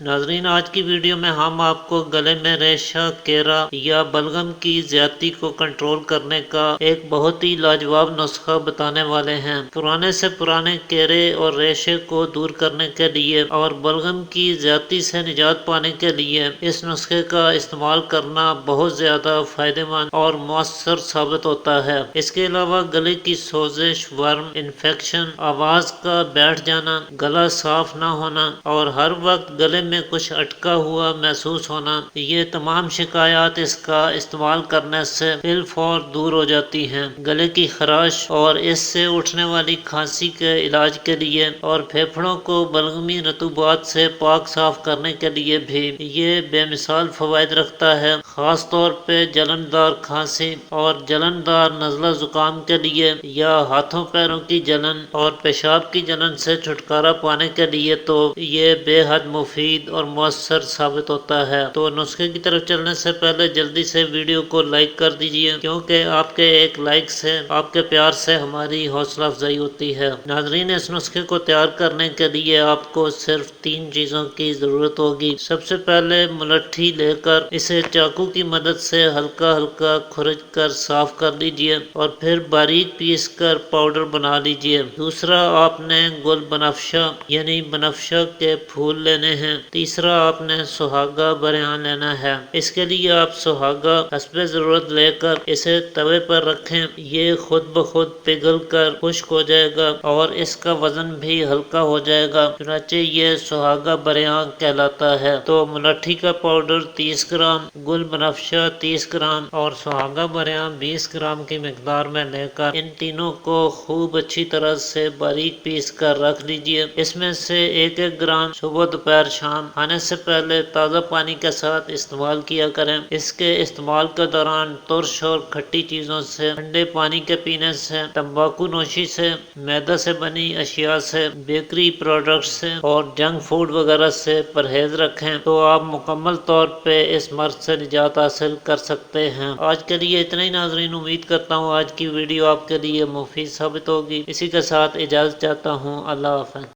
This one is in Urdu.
ناظرین، آج کی ویڈیو میں ہم آپ کو گلے میں ریشہ، کیرا یا بلغم کی زیادتی کو کنٹرول کرنے کا ایک بہت ہی لاجواب نسخہ بتانے والے ہیں۔ پرانے سے پرانے کیرے اور ریشے کو دور کرنے کے لیے اور بلغم کی زیادتی سے نجات پانے کے لیے اس نسخے کا استعمال کرنا بہت زیادہ فائدہ مند اور مؤثر ثابت ہوتا ہے۔ اس کے علاوہ گلے کی سوزش، ورم انفیکشن، آواز کا بیٹھ جانا، گلا صاف نہ ہونا اور ہر وقت گلے میں کچھ اٹکا ہوا محسوس ہونا، یہ تمام شکایات اس کا استعمال کرنے سے بالفور دور ہو جاتی ہیں۔ گلے کی خراش اور اس سے اٹھنے والی کھانسی کے علاج کے لیے اور پھیپھڑوں کو بلغمی رطوبات سے پاک صاف کرنے کے لیے بھی یہ بے مثال فوائد رکھتا ہے۔ خاص طور پہ جلندار کھانسی اور جلندار نزلہ زکام کے لیے یا ہاتھوں پیروں کی جلن اور پیشاب کی جلن سے چھٹکارا پانے کے لیے تو یہ بے حد مفید اور مؤثر ثابت ہوتا ہے۔ تو نسخے کی طرف چلنے سے پہلے جلدی سے ویڈیو کو لائک کر دیجئے، کیونکہ آپ کے ایک لائک سے، آپ کے پیار سے ہماری حوصلہ افزائی ہوتی ہے۔ ناظرین، اس نسخے کو تیار کرنے کے لیے آپ کو صرف 3 چیزوں کی ضرورت ہوگی۔ سب سے پہلے ملٹھی لے کر اسے چاقو کی مدد سے ہلکا ہلکا کھرچ کر صاف کر لیجئے اور پھر باریک پیس کر پاؤڈر بنا لیجئے۔ دوسرا، آپ نے گل بنفشہ یعنی بنفشہ کے پھول لینے ہیں۔ تیسرا، آپ نے سہاگا بریاں لینا ہے۔ اس کے لیے آپ سہاگا حسب ضرورت لے کر اسے توے پر رکھیں۔ یہ خود بخود پگھل کر خشک ہو جائے گا اور اس کا وزن بھی ہلکا ہو جائے گا، چنانچہ یہ سہاگا بریاں کہلاتا ہے۔ تو ملٹھی کا پاؤڈر 30 گرام، گل بنفشہ 30 گرام اور سہاگا بریاں 20 گرام کی مقدار میں لے کر ان تینوں کو خوب اچھی طرح سے باریک پیس کر رکھ لیجئے۔ اس میں سے 1-1 گرام صبح، دوپہر، شام کھانے سے پہلے تازہ پانی کے ساتھ استعمال کیا کریں۔ اس کے استعمال کے دوران ترش اور کھٹی چیزوں سے، ٹھنڈے پانی کے پینے سے، تمباکو نوشی سے، میدہ سے بنی اشیاء سے، بیکری پروڈکٹس سے اور جنک فوڈ وغیرہ سے پرہیز رکھیں تو آپ مکمل طور پہ اس مرض سے نجات حاصل کر سکتے ہیں۔ آج کے لیے اتنا ہی ناظرین، امید کرتا ہوں آج کی ویڈیو آپ کے لیے مفید ثابت ہوگی۔ اسی کے ساتھ اجازت چاہتا ہوں۔ اللہ حافظ۔